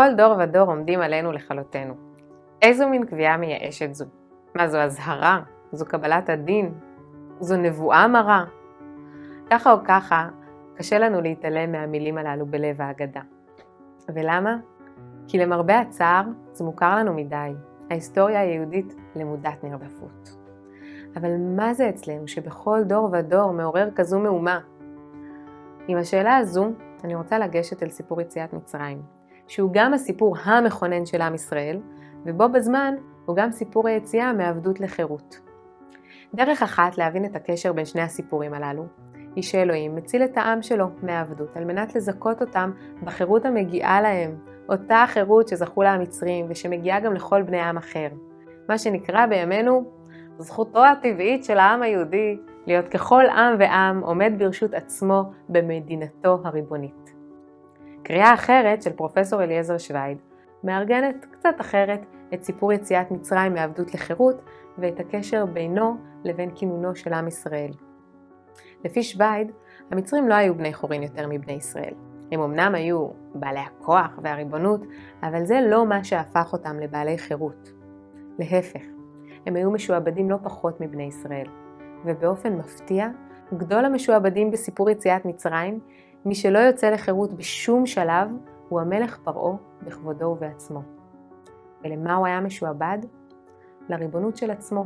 בכל דור ודור עומדים עלינו לכלותנו. איזו מין קביעה מייאשת זו? מה זו הזהרה? זו קבלת הדין? זו נבואה מרה? ככה או ככה, קשה לנו להתעלם מהמילים הללו בלב ההגדה. ולמה? כי למרבה הצער, זה מוכר לנו מדי. ההיסטוריה היהודית למודת נרדפות. אבל מה זה אצלנו שבכל דור ודור מעורר כזו מהומה? עם השאלה הזו, אני רוצה לגשת אל סיפור יציאת מצרים, שהוא גם הסיפור המכונן של עם ישראל, ובו בזמן הוא גם סיפור היציאה מעבדות לחירות. דרך אחת להבין את הקשר בין שני הסיפורים הללו, היא שאלוהים מציל את העם שלו מהעבדות, על מנת לזכות אותם בחירות המגיעה להם, אותה החירות שזכו לה המצרים, ושמגיעה גם לכל בני עם אחר. מה שנקרא בימינו, זכותו הטבעית של העם היהודי, להיות ככל עם ועם עומד ברשות עצמו במדינתו הריבונית. קריאה אחרת של פרופסור אליעזר שווייד, מארגנת קצת אחרת את סיפור יציאת מצרים מעבדות לחירות, ואת הקשר בינו לבין כינונו של עם ישראל. לפי שווייד, המצרים לא היו בני חורין יותר מבני ישראל. הם אמנם היו בעלי הכוח והריבונות, אבל זה לא מה שהפך אותם לבעלי חירות. להפך, הם היו משועבדים לא פחות מבני ישראל. ובאופן מפתיע, גדול המשועבדים בסיפור יציאת מצרים, מי שלא יוצא לחירות בשום שלב, הוא המלך פרעה בכבודו ובעצמו. ולמה הוא היה משועבד? לריבונות של עצמו,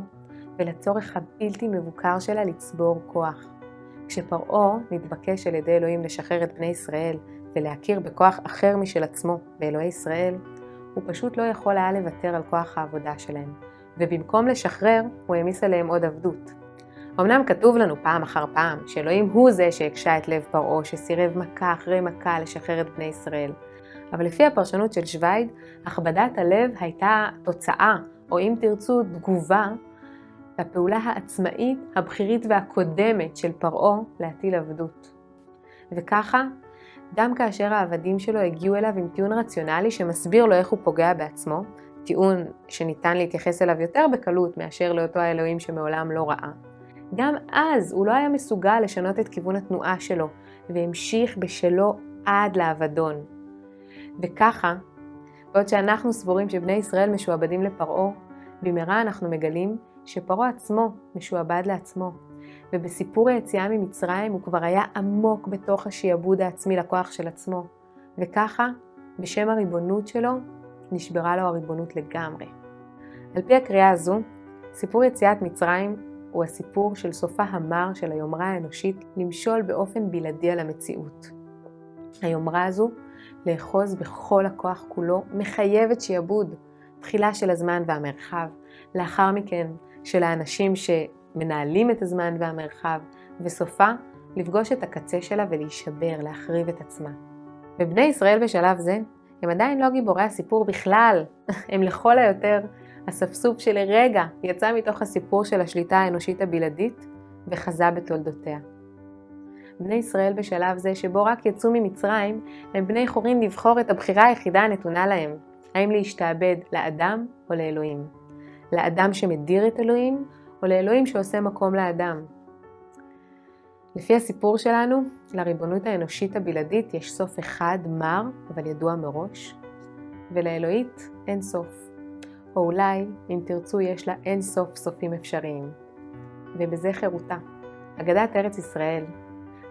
ולצורך הבלתי מבוקר שלה לצבור כוח. כשפרעה נתבקש על ידי אלוהים לשחרר את בני ישראל ולהכיר בכוח אחר משל עצמו באלוהי ישראל, הוא פשוט לא יכול היה לוותר על כוח העבודה שלהם, ובמקום לשחרר הוא העמיס עליהם עוד עבדות. אמנם כתוב לנו פעם אחר פעם שאלוהים הוא זה שהקשה את לב פרעה, שסירב מכה אחרי מכה לשחרר את בני ישראל, אבל לפי הפרשנות של שווייד, הכבדת הלב הייתה תוצאה, או אם תרצו תגובה, לפעולה העצמאית, הבחירית והקודמת של פרעה להטיל עבדות. וככה, גם כאשר העבדים שלו הגיעו אליו עם טיעון רציונלי שמסביר לו איך הוא פוגע בעצמו, טיעון שניתן להתייחס אליו יותר בקלות מאשר לאותו האלוהים שמעולם לא ראה, גם אז הוא לא היה מסוגל לשנות את כיוון התנועה שלו, והמשיך בשלו עד לאבדון. וככה, בעוד שאנחנו סבורים שבני ישראל משועבדים לפרעה, במהרה אנחנו מגלים שפרעה עצמו משועבד לעצמו. ובסיפור היציאה ממצרים הוא כבר היה עמוק בתוך השעבוד העצמי לכוח של עצמו. וככה, בשם הריבונות שלו, נשברה לו הריבונות לגמרי. על פי הקריאה הזו, סיפור יציאת מצרים הוא הסיפור של סופה המר של היומרה האנושית למשול באופן בלעדי על המציאות. היומרה הזו, לאחוז בכל הכוח כולו, מחייבת שיעבוד, תחילה של הזמן והמרחב, לאחר מכן של האנשים שמנהלים את הזמן והמרחב, וסופה לפגוש את הקצה שלה ולהישבר, להחריב את עצמה. ובני ישראל בשלב זה, הם עדיין לא גיבורי הסיפור בכלל, הם לכל היותר הספסוף שלרגע יצא מתוך הסיפור של השליטה האנושית הבלעדית וחזה בתולדותיה. בני ישראל בשלב זה שבו רק יצאו ממצרים, הם בני חורין לבחור את הבחירה היחידה הנתונה להם, האם להשתעבד לאדם או לאלוהים. לאדם שמדיר את אלוהים או לאלוהים שעושה מקום לאדם. לפי הסיפור שלנו, לריבונות האנושית הבלעדית יש סוף אחד מר אבל ידוע מראש, ולאלוהית אין סוף. או אולי, אם תרצו, יש לה אין סוף סופים אפשריים. ובזה חירותה. אגדת ארץ ישראל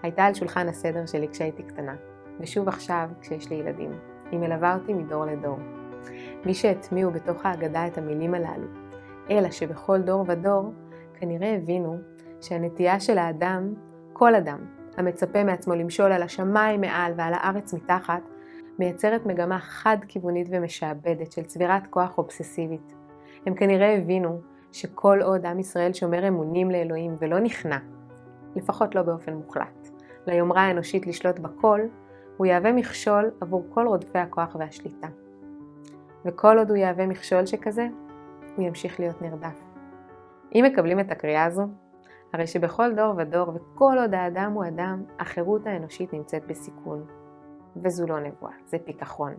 הייתה על שולחן הסדר שלי כשהייתי קטנה, ושוב עכשיו כשיש לי ילדים. היא מלווה אותי מדור לדור. מי שהטמיעו בתוך האגדה את המילים הללו, אלא שבכל דור ודור, כנראה הבינו שהנטייה של האדם, כל אדם, המצפה מעצמו למשול על השמיים מעל ועל הארץ מתחת, מייצרת מגמה חד-כיוונית ומשעבדת של צבירת כוח אובססיבית. הם כנראה הבינו שכל עוד עם ישראל שומר אמונים לאלוהים ולא נכנע, לפחות לא באופן מוחלט, ליומרה האנושית לשלוט בכל, הוא יהווה מכשול עבור כל רודפי הכוח והשליטה. וכל עוד הוא יהווה מכשול שכזה, הוא ימשיך להיות נרדף. אם מקבלים את הקריאה הזו, הרי שבכל דור ודור וכל עוד האדם הוא אדם, החירות האנושית נמצאת בסיכון. וזו לא נבואה, זה פיקחון.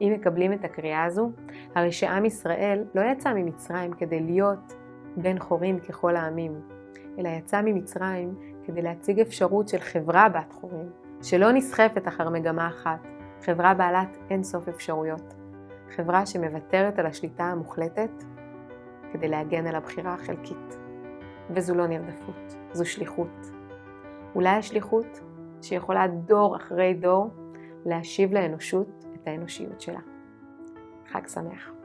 אם מקבלים את הקריאה הזו, הרי שעם ישראל לא יצא ממצרים כדי להיות בן חורין ככל העמים, אלא יצא ממצרים כדי להציג אפשרות של חברה בת חורין, שלא נסחפת אחר מגמה אחת, חברה בעלת אין סוף אפשרויות. חברה שמוותרת על השליטה המוחלטת כדי להגן על הבחירה החלקית. וזו לא נרדפות, זו שליחות. אולי השליחות שיכולה דור אחרי דור להשיב לאנושות את האנושיות שלה. חג שמח.